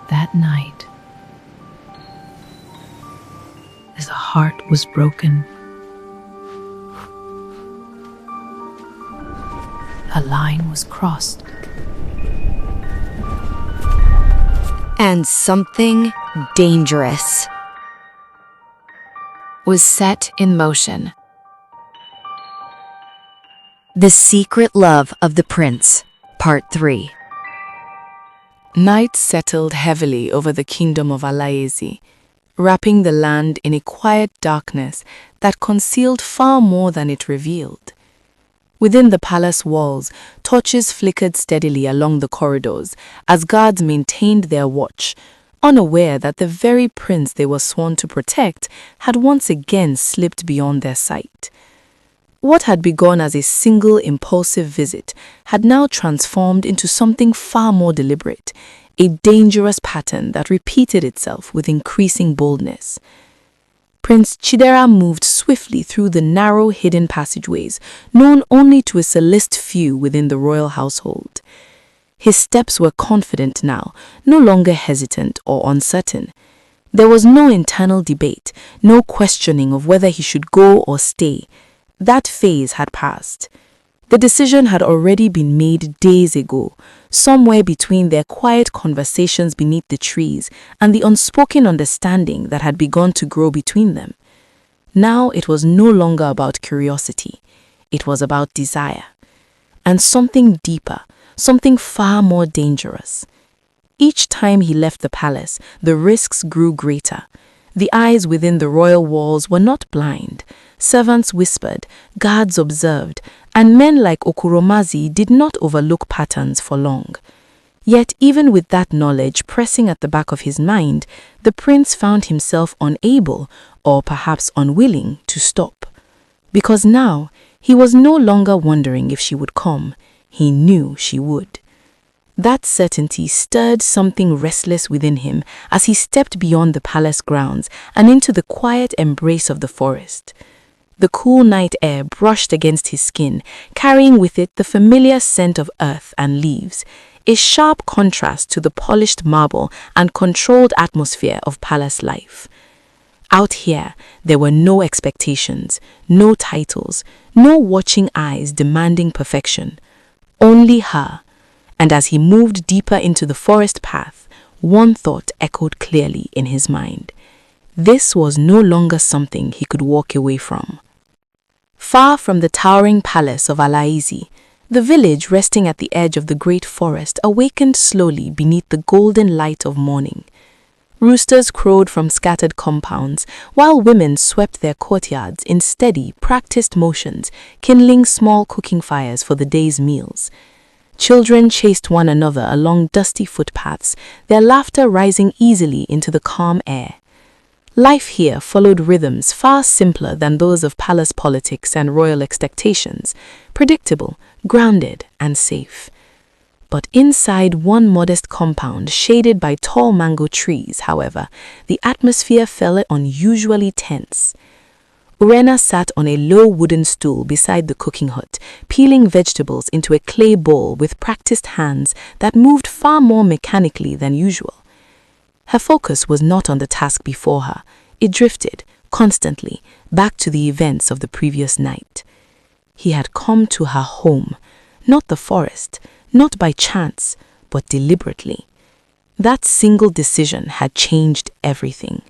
That night, as a heart was broken, a line was crossed. And something dangerous was set in motion. The Secret Love of the Prince, Part 3. Night settled heavily over the kingdom of Alaeze, wrapping the land in a quiet darkness that concealed far more than it revealed. Within the palace walls, torches flickered steadily along the corridors as guards maintained their watch, unaware that the very prince they were sworn to protect had once again slipped beyond their sight. What had begun as a single impulsive visit had now transformed into something far more deliberate, a dangerous pattern that repeated itself with increasing boldness. Prince Chidera moved swiftly through the narrow hidden passageways known only to a select few within the royal household. His steps were confident now, no longer hesitant or uncertain. There was no internal debate, no questioning of whether he should go or stay. That phase had passed. The decision had already been made days ago, somewhere between their quiet conversations beneath the trees and the unspoken understanding that had begun to grow between them. Now it was no longer about curiosity. It was about desire. And something deeper, something far more dangerous. Each time he left the palace, the risks grew greater. The eyes within the royal walls were not blind. Servants whispered, guards observed, and men like Okuromazi did not overlook patterns for long. Yet even with that knowledge pressing at the back of his mind, the prince found himself unable, or perhaps unwilling, to stop. Because now, he was no longer wondering if she would come. He knew she would. That certainty stirred something restless within him as he stepped beyond the palace grounds and into the quiet embrace of the forest. The cool night air brushed against his skin, carrying with it the familiar scent of earth and leaves, a sharp contrast to the polished marble and controlled atmosphere of palace life. Out here, there were no expectations, no titles, no watching eyes demanding perfection. Only her. And as he moved deeper into the forest path, one thought echoed clearly in his mind. This was no longer something he could walk away from. Far from the towering palace of Alaeze, the village resting at the edge of the great forest awakened slowly beneath the golden light of morning. Roosters crowed from scattered compounds, while women swept their courtyards in steady, practiced motions, kindling small cooking fires for the day's meals. Children chased one another along dusty footpaths, their laughter rising easily into the calm air. Life here followed rhythms far simpler than those of palace politics and royal expectations, predictable, grounded, and safe. But inside one modest compound shaded by tall mango trees, however, the atmosphere felt unusually tense. Urenna sat on a low wooden stool beside the cooking hut, peeling vegetables into a clay bowl with practiced hands that moved far more mechanically than usual. Her focus was not on the task before her. It drifted, constantly, back to the events of the previous night. He had come to her home, not the forest, not by chance, but deliberately. That single decision had changed everything.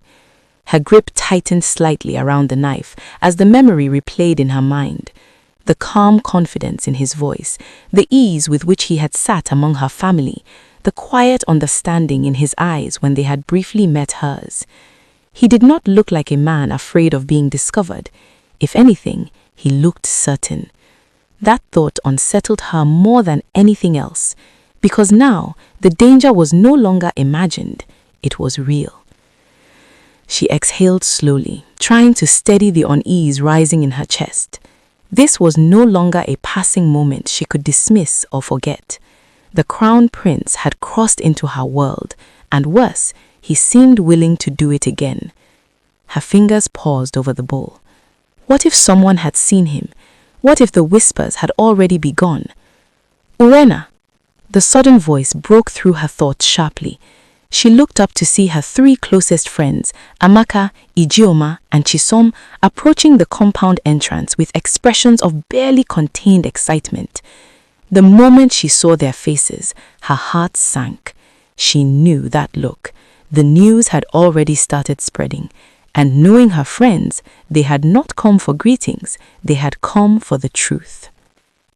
Her grip tightened slightly around the knife as the memory replayed in her mind. The calm confidence in his voice, the ease with which he had sat among her family, the quiet understanding in his eyes when they had briefly met hers. He did not look like a man afraid of being discovered. If anything, he looked certain. That thought unsettled her more than anything else, because now the danger was no longer imagined, it was real. She exhaled slowly, trying to steady the unease rising in her chest. This was no longer a passing moment she could dismiss or forget. The crown prince had crossed into her world, and worse, he seemed willing to do it again. Her fingers paused over the bowl. What if someone had seen him? What if the whispers had already begun? Urenna! The sudden voice broke through her thoughts sharply. She looked up to see her 3 closest friends, Amaka, Ijeoma, and Chisom, approaching the compound entrance with expressions of barely contained excitement. The moment she saw their faces, her heart sank. She knew that look. The news had already started spreading, and knowing her friends, they had not come for greetings, they had come for the truth.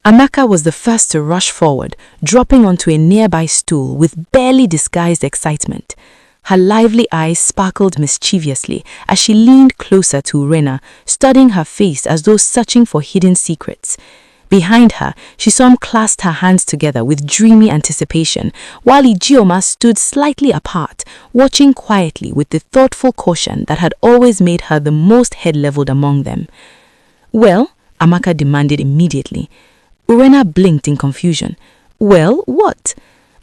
Amaka was the first to rush forward, dropping onto a nearby stool with barely disguised excitement. Her lively eyes sparkled mischievously as she leaned closer to Urenna, studying her face as though searching for hidden secrets. Behind her, Chisom clasped her hands together with dreamy anticipation, while Ijeoma stood slightly apart, watching quietly with the thoughtful caution that had always made her the most head-leveled among them. "Well?" Amaka demanded immediately. Urenna blinked in confusion. "Well, what?"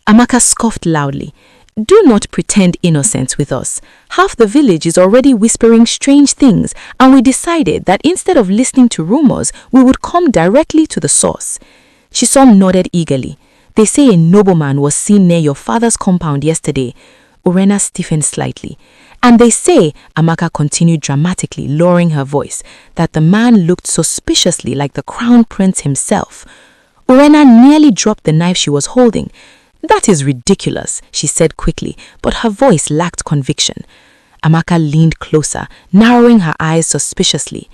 Amaka scoffed loudly. "Do not pretend innocence with us. Half the village is already whispering strange things, and we decided that instead of listening to rumors, we would come directly to the source." Chisom nodded eagerly. "They say a nobleman was seen near your father's compound yesterday." Urenna stiffened slightly. "And they say," Amaka continued dramatically, lowering her voice, "that the man looked suspiciously like the crown prince himself." Urenna nearly dropped the knife she was holding. "That is ridiculous," she said quickly, but her voice lacked conviction. Amaka leaned closer, narrowing her eyes suspiciously.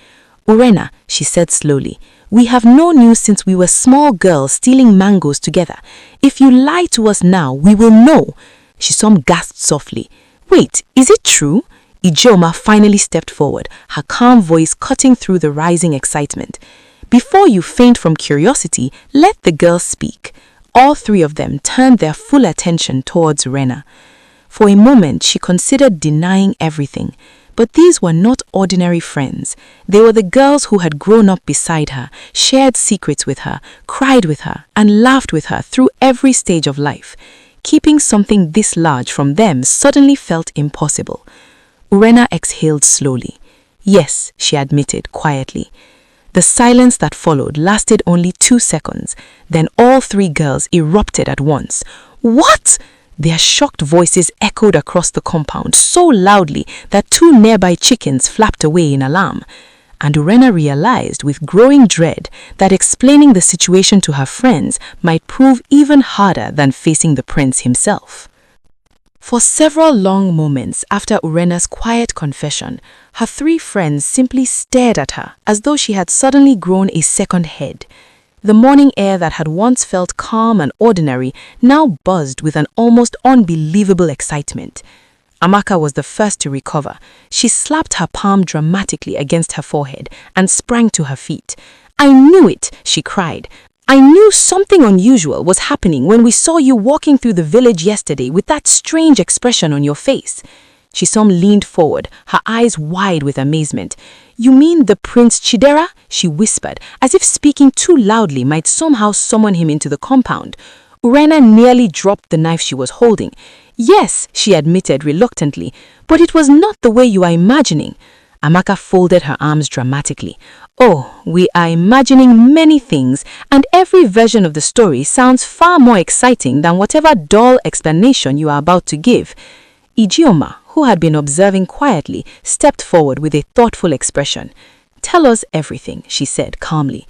"Urenna," she said slowly, "we have known you since we were small girls stealing mangoes together. If you lie to us now, we will know." Chisom gasped softly. "Wait, is it true?" Ijeoma finally stepped forward, her calm voice cutting through the rising excitement. "Before you faint from curiosity, let the girl speak." All 3 of them turned their full attention towards Urenna. For a moment, she considered denying everything. But these were not ordinary friends. They were the girls who had grown up beside her, shared secrets with her, cried with her, and laughed with her through every stage of life. Keeping something this large from them suddenly felt impossible. Urenna exhaled slowly. "Yes," she admitted quietly. The silence that followed lasted only 2 seconds. Then all 3 girls erupted at once. "What?" Their shocked voices echoed across the compound so loudly that 2 nearby chickens flapped away in alarm. And Urenna realized with growing dread that explaining the situation to her friends might prove even harder than facing the prince himself. For several long moments after Urenna's quiet confession, her 3 friends simply stared at her as though she had suddenly grown a second head. The morning air that had once felt calm and ordinary now buzzed with an almost unbelievable excitement. Amaka was the first to recover. She slapped her palm dramatically against her forehead and sprang to her feet. "I knew it," she cried. "I knew something unusual was happening when we saw you walking through the village yesterday with that strange expression on your face." Chisom leaned forward, her eyes wide with amazement. "You mean the Prince Chidera?" she whispered, as if speaking too loudly might somehow summon him into the compound. Urenna nearly dropped the knife she was holding. "Yes," she admitted reluctantly, "but it was not the way you are imagining." Amaka folded her arms dramatically. "Oh, we are imagining many things, and every version of the story sounds far more exciting than whatever dull explanation you are about to give." Ijeoma, who had been observing quietly, stepped forward with a thoughtful expression. "Tell us everything," she said calmly.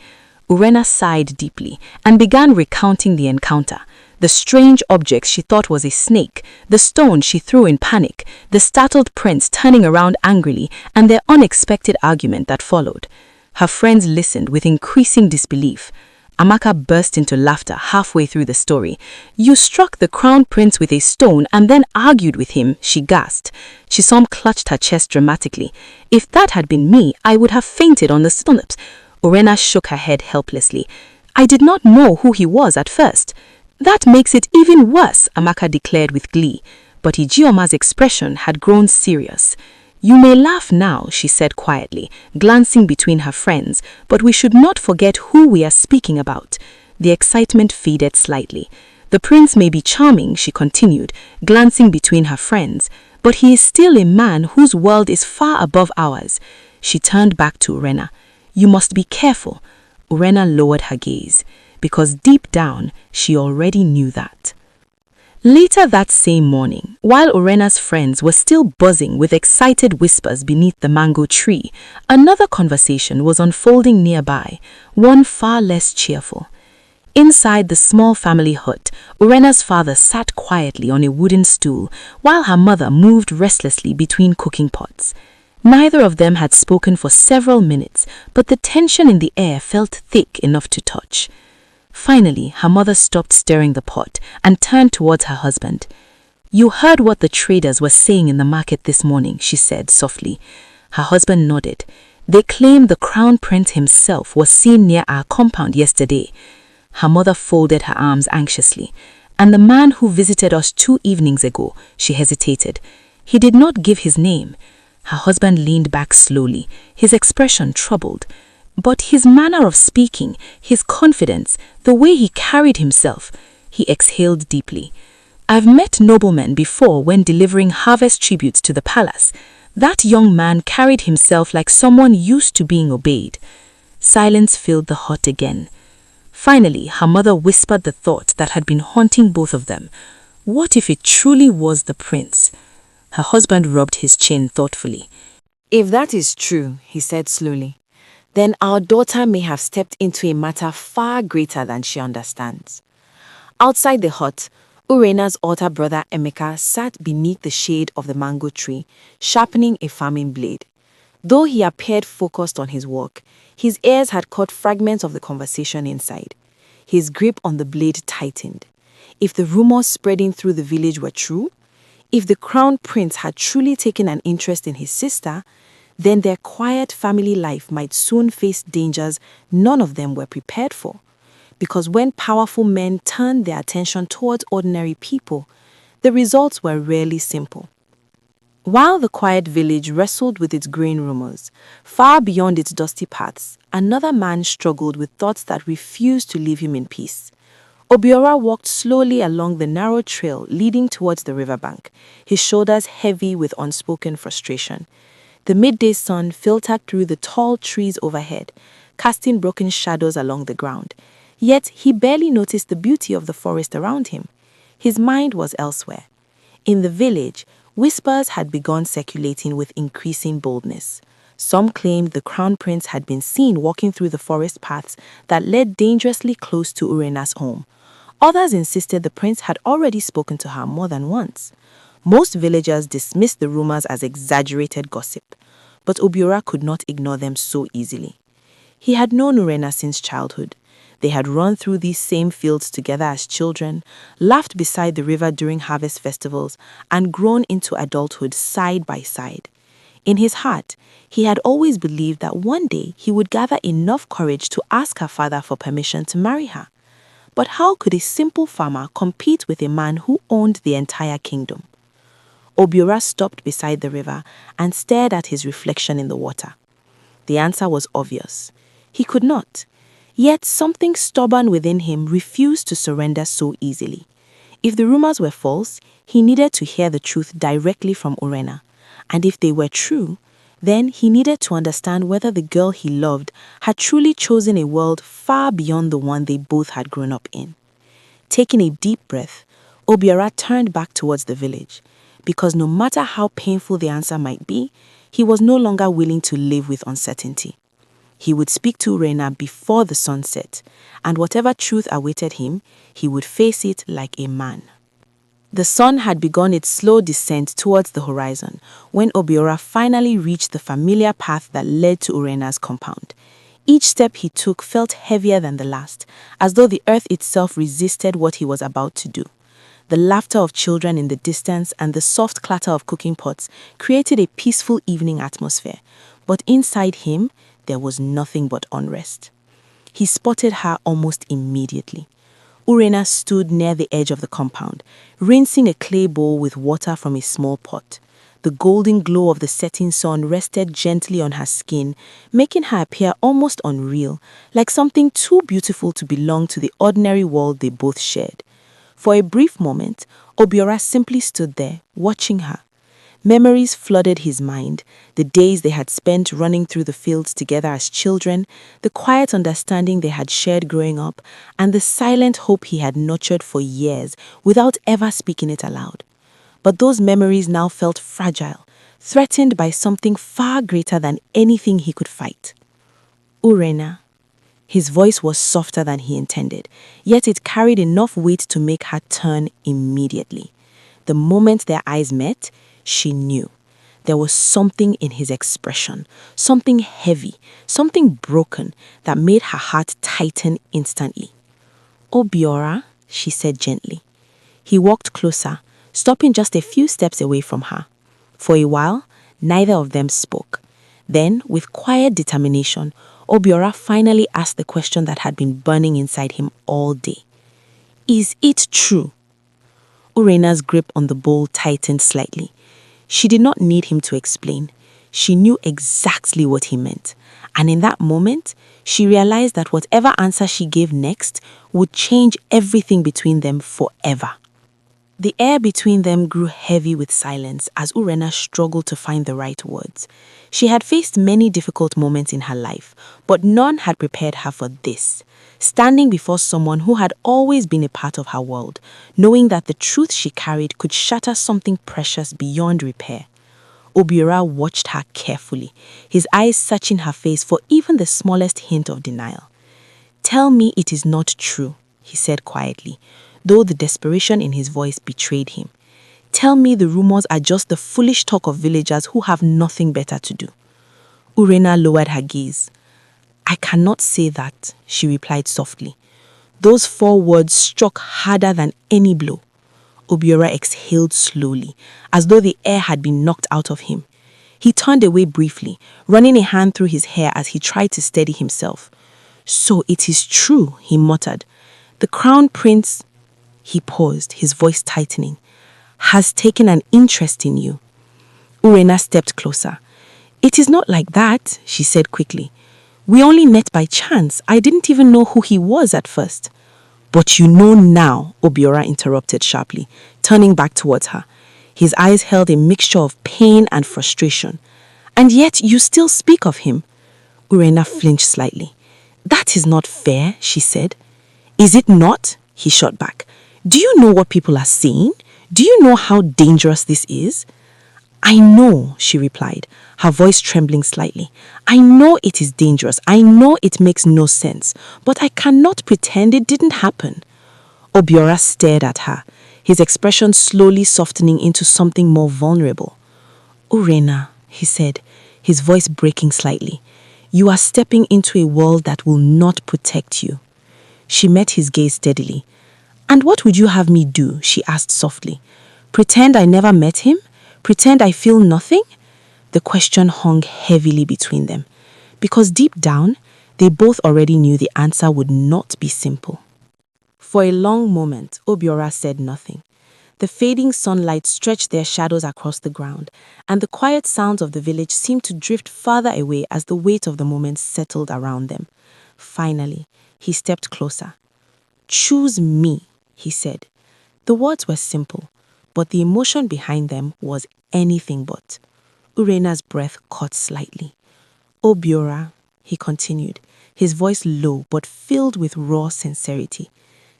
Urenna sighed deeply and began recounting the encounter. The strange object she thought was a snake, the stone she threw in panic, the startled prince turning around angrily, and their unexpected argument that followed. Her friends listened with increasing disbelief. Amaka burst into laughter halfway through the story. "You struck the crown prince with a stone and then argued with him," she gasped. Chisom clutched her chest dramatically. "If that had been me, I would have fainted on the stones." Urenna shook her head helplessly. "I did not know who he was at first." "That makes it even worse," Amaka declared with glee. But Ijeoma's expression had grown serious. "You may laugh now," she said quietly, glancing between her friends, "but we should not forget who we are speaking about." The excitement faded slightly. "The prince may be charming," she continued, glancing between her friends, "but he is still a man whose world is far above ours." She turned back to Urenna. "You must be careful." Urenna lowered her gaze, because deep down she already knew that. Later that same morning, while Urenna's friends were still buzzing with excited whispers beneath the mango tree, another conversation was unfolding nearby, one far less cheerful. Inside the small family hut, Urenna's father sat quietly on a wooden stool, while her mother moved restlessly between cooking pots. Neither of them had spoken for several minutes, but the tension in the air felt thick enough to touch. Finally, her mother stopped stirring the pot and turned towards her husband. "You heard what the traders were saying in the market this morning," she said softly. Her husband nodded. "They claim the crown prince himself was seen near our compound yesterday." Her mother folded her arms anxiously. "And the man who visited us 2 evenings ago," she hesitated. "He did not give his name." Her husband leaned back slowly, his expression troubled. But his manner of speaking, his confidence, the way he carried himself, he exhaled deeply. "I've met noblemen before when delivering harvest tributes to the palace. That young man carried himself like someone used to being obeyed." Silence filled the hut again. Finally, her mother whispered the thought that had been haunting both of them. What if it truly was the prince? Her husband rubbed his chin thoughtfully. "If that is true," he said slowly, "then our daughter may have stepped into a matter far greater than she understands." Outside the hut, Urenna's older brother Emeka sat beneath the shade of the mango tree, sharpening a farming blade. Though he appeared focused on his work, his ears had caught fragments of the conversation inside. His grip on the blade tightened. If the rumors spreading through the village were true, if the crown prince had truly taken an interest in his sister, then their quiet family life might soon face dangers none of them were prepared for. Because when powerful men turned their attention towards ordinary people, the results were rarely simple. While the quiet village wrestled with its growing rumors, far beyond its dusty paths, another man struggled with thoughts that refused to leave him in peace. Obiora walked slowly along the narrow trail leading towards the riverbank, his shoulders heavy with unspoken frustration. The midday sun filtered through the tall trees overhead, casting broken shadows along the ground. Yet he barely noticed the beauty of the forest around him. His mind was elsewhere. In the village, whispers had begun circulating with increasing boldness. Some claimed the crown prince had been seen walking through the forest paths that led dangerously close to Urenna's home. Others insisted the prince had already spoken to her more than once. Most villagers dismissed the rumors as exaggerated gossip, but Obiora could not ignore them so easily. He had known Urenna since childhood. They had run through these same fields together as children, laughed beside the river during harvest festivals, and grown into adulthood side by side. In his heart, he had always believed that one day he would gather enough courage to ask her father for permission to marry her. But how could a simple farmer compete with a man who owned the entire kingdom? Obiora stopped beside the river and stared at his reflection in the water. The answer was obvious. He could not. Yet something stubborn within him refused to surrender so easily. If the rumors were false, he needed to hear the truth directly from Urenna. And if they were true, then he needed to understand whether the girl he loved had truly chosen a world far beyond the one they both had grown up in. Taking a deep breath, Obiora turned back towards the village, because no matter how painful the answer might be, he was no longer willing to live with uncertainty. He would speak to Urenna before the sun set, and whatever truth awaited him, he would face it like a man. The sun had begun its slow descent towards the horizon when Obiora finally reached the familiar path that led to Urenna's compound. Each step he took felt heavier than the last, as though the earth itself resisted what he was about to do. The laughter of children in the distance and the soft clatter of cooking pots created a peaceful evening atmosphere, but inside him, there was nothing but unrest. He spotted her almost immediately. Urenna stood near the edge of the compound, rinsing a clay bowl with water from a small pot. The golden glow of the setting sun rested gently on her skin, making her appear almost unreal, like something too beautiful to belong to the ordinary world they both shared. For a brief moment, Obiora simply stood there, watching her. Memories flooded his mind, the days they had spent running through the fields together as children, the quiet understanding they had shared growing up, and the silent hope he had nurtured for years without ever speaking it aloud. But those memories now felt fragile, threatened by something far greater than anything he could fight. Urenna. His voice was softer than he intended, yet it carried enough weight to make her turn immediately. The moment their eyes met, she knew. There was something in his expression, something heavy, something broken that made her heart tighten instantly. "Obiora," she said gently. He walked closer, stopping just a few steps away from her. For a while, neither of them spoke. Then, with quiet determination, Obiora finally asked the question that had been burning inside him all day. "Is it true?" Urenna's grip on the bowl tightened slightly. She did not need him to explain. She knew exactly what he meant. And in that moment, she realized that whatever answer she gave next would change everything between them forever. The air between them grew heavy with silence as Urenna struggled to find the right words. She had faced many difficult moments in her life, but none had prepared her for this. Standing before someone who had always been a part of her world, knowing that the truth she carried could shatter something precious beyond repair. Obiora watched her carefully, his eyes searching her face for even the smallest hint of denial. "Tell me it is not true," he said quietly, though the desperation in his voice betrayed him. "Tell me the rumors are just the foolish talk of villagers who have nothing better to do." Urenna lowered her gaze. "I cannot say that," she replied softly. Those 4 words struck harder than any blow. Obiora exhaled slowly, as though the air had been knocked out of him. He turned away briefly, running a hand through his hair as he tried to steady himself. "So it is true," he muttered. "The crown prince..." He paused, his voice tightening. "Has taken an interest in you." Urenna stepped closer. "It is not like that," she said quickly. "We only met by chance. I didn't even know who he was at first." "But you know now," Obiora interrupted sharply, turning back towards her. His eyes held a mixture of pain and frustration. "And yet you still speak of him." Urenna flinched slightly. "That is not fair," she said. "Is it not?" he shot back. "Do you know what people are saying? Do you know how dangerous this is?" "I know," she replied, her voice trembling slightly. "I know it is dangerous. I know it makes no sense. But I cannot pretend it didn't happen." Obiora stared at her, his expression slowly softening into something more vulnerable. "Urenna," he said, his voice breaking slightly, "you are stepping into a world that will not protect you." She met his gaze steadily. "And what would you have me do?" she asked softly. "Pretend I never met him? Pretend I feel nothing?" The question hung heavily between them, because deep down, they both already knew the answer would not be simple. For a long moment, Obiora said nothing. The fading sunlight stretched their shadows across the ground, and the quiet sounds of the village seemed to drift farther away as the weight of the moment settled around them. Finally, he stepped closer. "Choose me," he said. The words were simple, but the emotion behind them was anything but. Urenna's breath caught slightly. "Obiora," he continued, his voice low but filled with raw sincerity.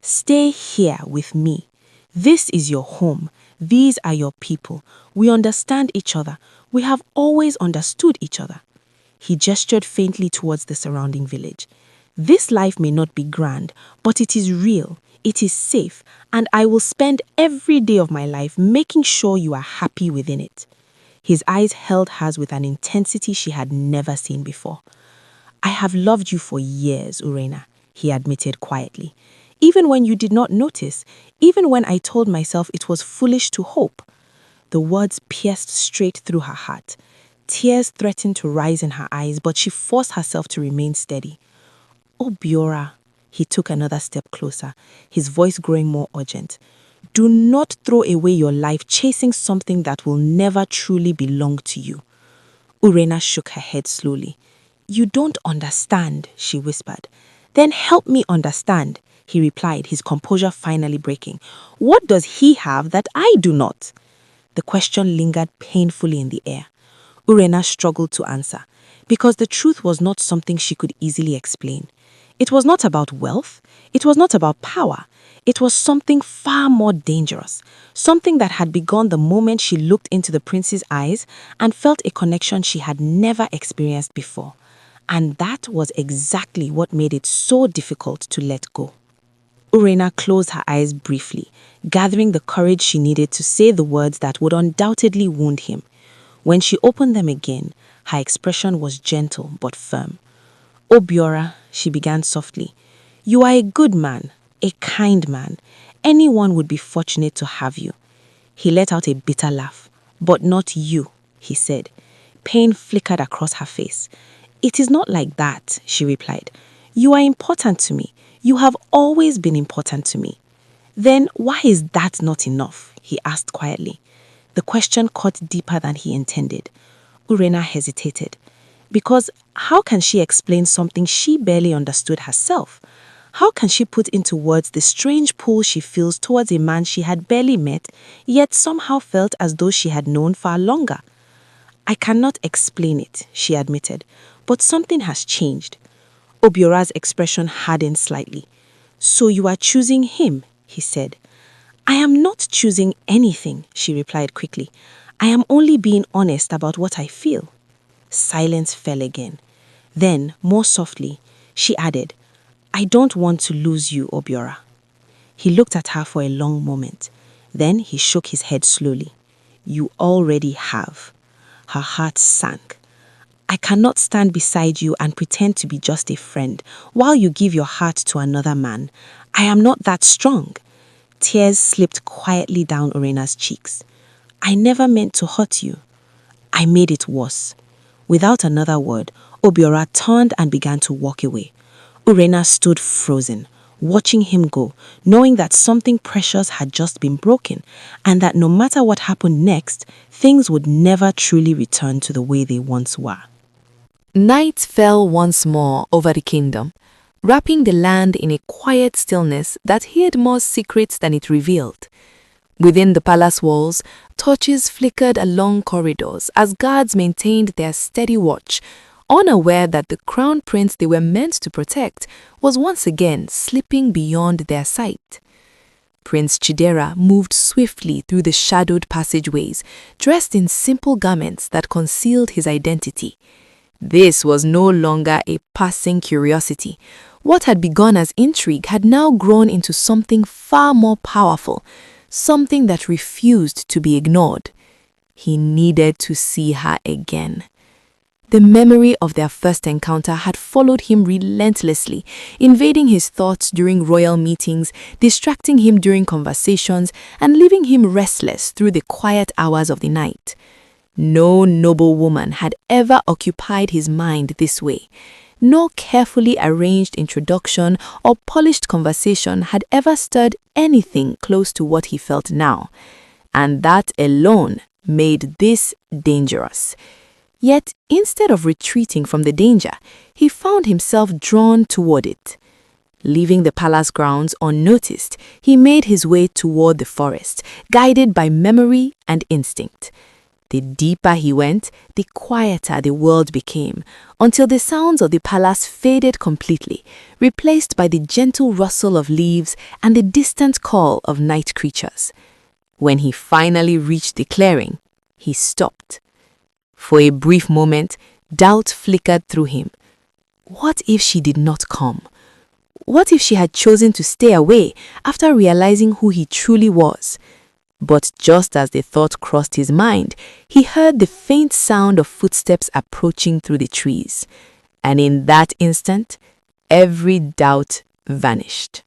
"Stay here with me. This is your home. These are your people. We understand each other. We have always understood each other." He gestured faintly towards the surrounding village. "This life may not be grand, but it is real. It is safe, and I will spend every day of my life making sure you are happy within it." His eyes held hers with an intensity she had never seen before. "I have loved you for years, Urenna," he admitted quietly. "Even when you did not notice, even when I told myself it was foolish to hope." The words pierced straight through her heart. Tears threatened to rise in her eyes, but she forced herself to remain steady. "Obiora," he took another step closer, his voice growing more urgent. "Do not throw away your life chasing something that will never truly belong to you." Urenna shook her head slowly. "You don't understand," she whispered. "Then help me understand," he replied, his composure finally breaking. "What does he have that I do not?" The question lingered painfully in the air. Urenna struggled to answer, because the truth was not something she could easily explain. It was not about wealth, it was not about power, it was something far more dangerous, something that had begun the moment she looked into the prince's eyes and felt a connection she had never experienced before. And that was exactly what made it so difficult to let go. Urenna closed her eyes briefly, gathering the courage she needed to say the words that would undoubtedly wound him. When she opened them again, her expression was gentle but firm. Obiora, she began softly, you are a good man, a kind man. Anyone would be fortunate to have you. He let out a bitter laugh. But not you, he said. Pain flickered across her face. It is not like that, she replied. You are important to me. You have always been important to me. Then why is that not enough? He asked quietly. The question cut deeper than he intended. Urenna hesitated. Because how can she explain something she barely understood herself? How can she put into words the strange pull she feels towards a man she had barely met, yet somehow felt as though she had known far longer? I cannot explain it, she admitted, but something has changed. Obiora's expression hardened slightly. So you are choosing him, he said. I am not choosing anything, she replied quickly. I am only being honest about what I feel. Silence fell again. Then, more softly, she added, I don't want to lose you, Obiora. He looked at her for a long moment. Then he shook his head slowly. You already have. Her heart sank. I cannot stand beside you and pretend to be just a friend while you give your heart to another man. I am not that strong. Tears slipped quietly down Urenna's cheeks. I never meant to hurt you. I made it worse. Without another word, Obiora turned and began to walk away. Urenna stood frozen, watching him go, knowing that something precious had just been broken, and that no matter what happened next, things would never truly return to the way they once were. Night fell once more over the kingdom, wrapping the land in a quiet stillness that hid more secrets than it revealed. Within the palace walls, torches flickered along corridors as guards maintained their steady watch, unaware that the crown prince they were meant to protect was once again slipping beyond their sight. Prince Chidera moved swiftly through the shadowed passageways, dressed in simple garments that concealed his identity. This was no longer a passing curiosity. What had begun as intrigue had now grown into something far more powerful, something that refused to be ignored. He needed to see her again. The memory of their first encounter had followed him relentlessly, invading his thoughts during royal meetings, distracting him during conversations, and leaving him restless through the quiet hours of the night. No noble woman had ever occupied his mind this way. No carefully arranged introduction or polished conversation had ever stirred anything close to what he felt now. And that alone made this dangerous. Yet, instead of retreating from the danger, he found himself drawn toward it. Leaving the palace grounds unnoticed, he made his way toward the forest, guided by memory and instinct. The deeper he went, the quieter the world became, until the sounds of the palace faded completely, replaced by the gentle rustle of leaves and the distant call of night creatures. When he finally reached the clearing, he stopped. For a brief moment, doubt flickered through him. What if she did not come? What if she had chosen to stay away after realizing who he truly was? But just as the thought crossed his mind, he heard the faint sound of footsteps approaching through the trees. And in that instant, every doubt vanished.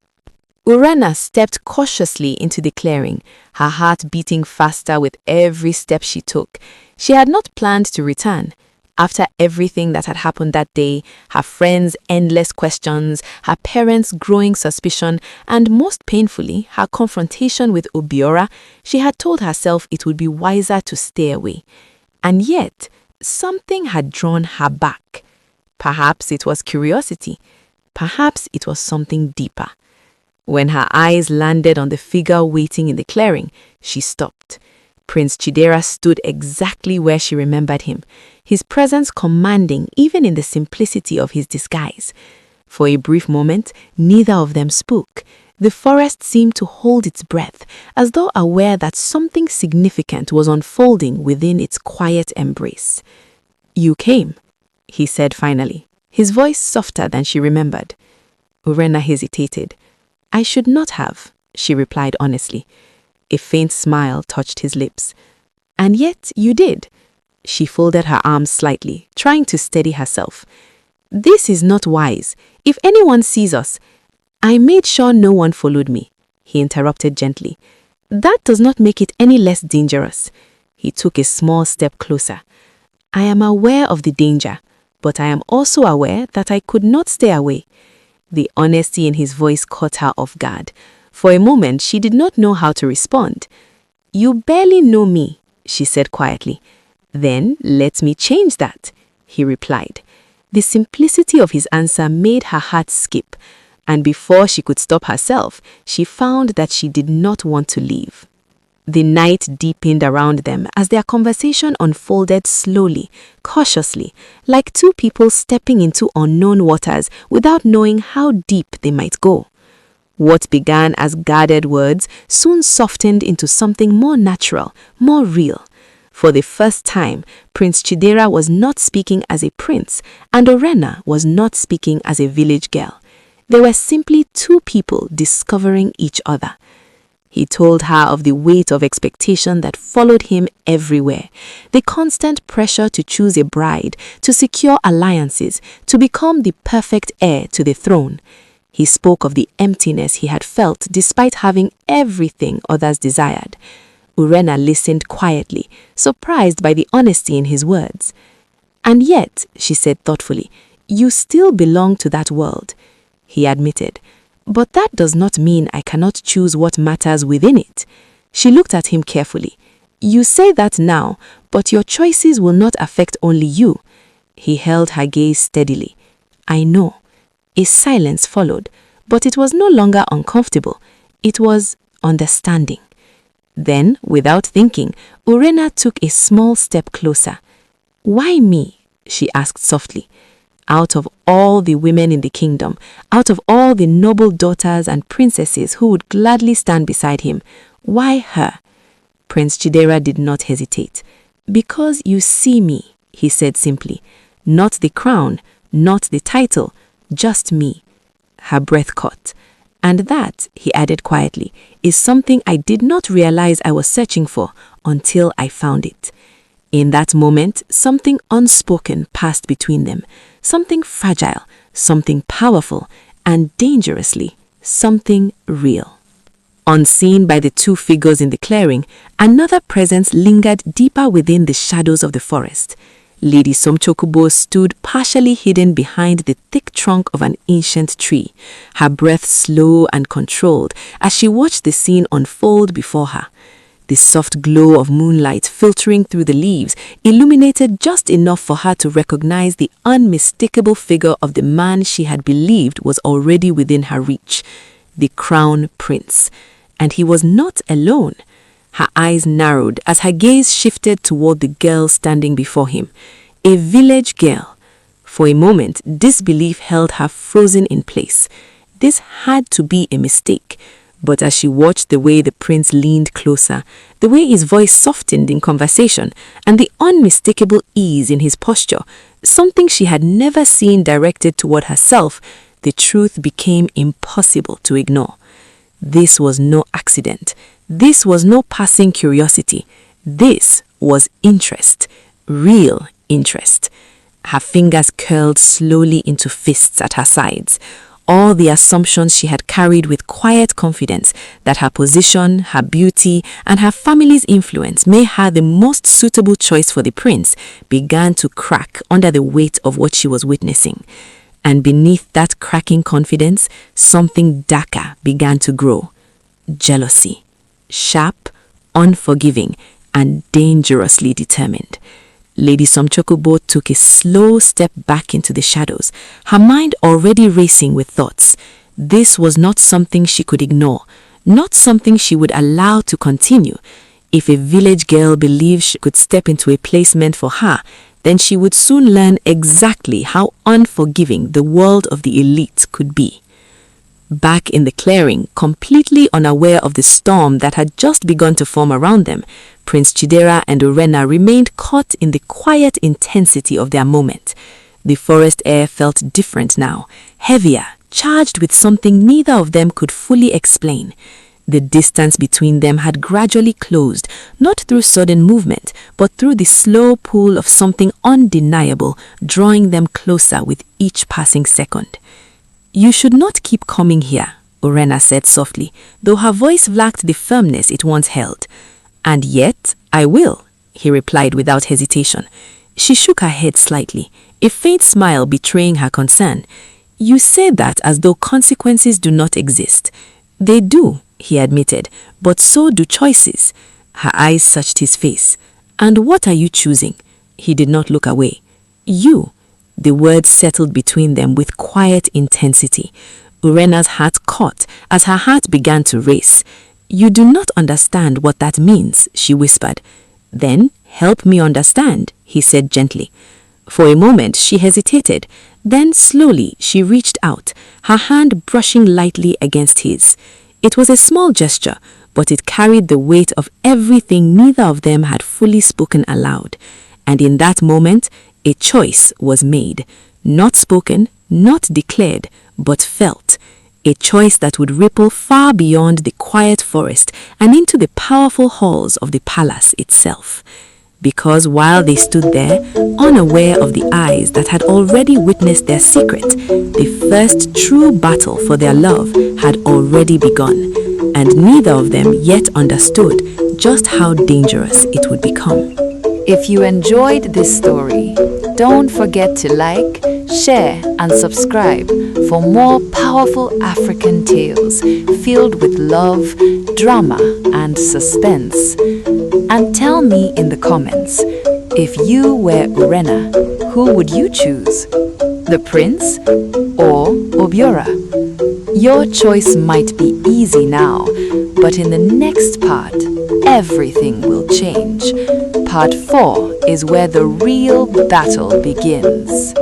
Urenna stepped cautiously into the clearing, her heart beating faster with every step she took. She had not planned to return. After everything that had happened that day, her friends' endless questions, her parents' growing suspicion, and most painfully, her confrontation with Obiora, she had told herself it would be wiser to stay away. And yet, something had drawn her back. Perhaps it was curiosity. Perhaps it was something deeper. When her eyes landed on the figure waiting in the clearing, she stopped. Prince Chidera stood exactly where she remembered him, his presence commanding even in the simplicity of his disguise. For a brief moment, neither of them spoke. The forest seemed to hold its breath, as though aware that something significant was unfolding within its quiet embrace. "You came," he said finally, his voice softer than she remembered. Urenna hesitated. "I should not have," she replied honestly. A faint smile touched his lips. "And yet you did." She folded her arms slightly, trying to steady herself. "This is not wise. If anyone sees us—" "I made sure no one followed me," he interrupted gently. "That does not make it any less dangerous." He took a small step closer. "I am aware of the danger, but I am also aware that I could not stay away." The honesty in his voice caught her off guard. For a moment, she did not know how to respond. "You barely know me," she said quietly. "Then let me change that," he replied. The simplicity of his answer made her heart skip, and before she could stop herself, she found that she did not want to leave. The night deepened around them as their conversation unfolded slowly, cautiously, like two people stepping into unknown waters without knowing how deep they might go. What began as guarded words soon softened into something more natural, more real. For the first time, Prince Chidera was not speaking as a prince, and Urenna was not speaking as a village girl. They were simply two people discovering each other. He told her of the weight of expectation that followed him everywhere, the constant pressure to choose a bride, to secure alliances, to become the perfect heir to the throne. He spoke of the emptiness he had felt despite having everything others desired. Urenna listened quietly, surprised by the honesty in his words. "And yet," she said thoughtfully, "you still belong to that world." He admitted, "But that does not mean I cannot choose what matters within it." She looked at him carefully. "You say that now, but your choices will not affect only you." He held her gaze steadily. "I know." A silence followed, but it was no longer uncomfortable. It was understanding. Then, without thinking, Urenna took a small step closer. "Why me?" she asked softly. Out of all the women in the kingdom, out of all the noble daughters and princesses who would gladly stand beside him, why her? Prince Chidera did not hesitate. "Because you see me," he said simply. "Not the crown, not the title, just me." Her breath caught. "And that," he added quietly, "is something I did not realize I was searching for until I found it." In that moment, something unspoken passed between them, something fragile, something powerful, and dangerously, something real. Unseen by the two figures in the clearing, another presence lingered deeper within the shadows of the forest. Lady Somtochukwu stood partially hidden behind the thick trunk of an ancient tree, her breath slow and controlled as she watched the scene unfold before her. The soft glow of moonlight filtering through the leaves illuminated just enough for her to recognize the unmistakable figure of the man she had believed was already within her reach, the Crown Prince. And he was not alone. Her eyes narrowed as her gaze shifted toward the girl standing before him, a village girl. For a moment, disbelief held her frozen in place. This had to be a mistake. But as she watched the way the prince leaned closer, the way his voice softened in conversation, and the unmistakable ease in his posture, something she had never seen directed toward herself, the truth became impossible to ignore. This was no accident. This was no passing curiosity. This was interest, real interest. Her fingers curled slowly into fists at her sides. All the assumptions she had carried with quiet confidence that her position, her beauty, and her family's influence made her the most suitable choice for the prince began to crack under the weight of what she was witnessing. And beneath that cracking confidence, something darker began to grow. Jealousy. Sharp, unforgiving, and dangerously determined. Lady Somtochukwu took a slow step back into the shadows, her mind already racing with thoughts. This was not something she could ignore, not something she would allow to continue. If a village girl believed she could step into a place meant for her, then she would soon learn exactly how unforgiving the world of the elite could be. Back in the clearing, completely unaware of the storm that had just begun to form around them, Prince Chidera and Urenna remained caught in the quiet intensity of their moment. The forest air felt different now, heavier, charged with something neither of them could fully explain. The distance between them had gradually closed, not through sudden movement, but through the slow pull of something undeniable, drawing them closer with each passing second. "You should not keep coming here," Urenna said softly, though her voice lacked the firmness it once held. "And yet, I will," he replied without hesitation. She shook her head slightly, a faint smile betraying her concern. "You say that as though consequences do not exist." "They do," he admitted, "but so do choices." Her eyes searched his face. "And what are you choosing?" He did not look away. "You." The words settled between them with quiet intensity. Urenna's heart caught as her heart began to race. "You do not understand what that means," she whispered. "Then help me understand," he said gently. For a moment she hesitated. Then slowly she reached out, her hand brushing lightly against his. It was a small gesture, but it carried the weight of everything neither of them had fully spoken aloud. And in that moment, a choice was made. Not spoken, not declared, but felt. A choice that would ripple far beyond the quiet forest and into the powerful halls of the palace itself. Because while they stood there, unaware of the eyes that had already witnessed their secret, the first true battle for their love had already begun, and neither of them yet understood just how dangerous it would become. If you enjoyed this story, don't forget to like, share, and subscribe for more powerful African tales filled with love, drama, and suspense. And tell me in the comments, if you were Urenna, who would you choose? The prince or Obiora? Your choice might be easy now, but in the next part, everything will change. Part 4 is where the real battle begins.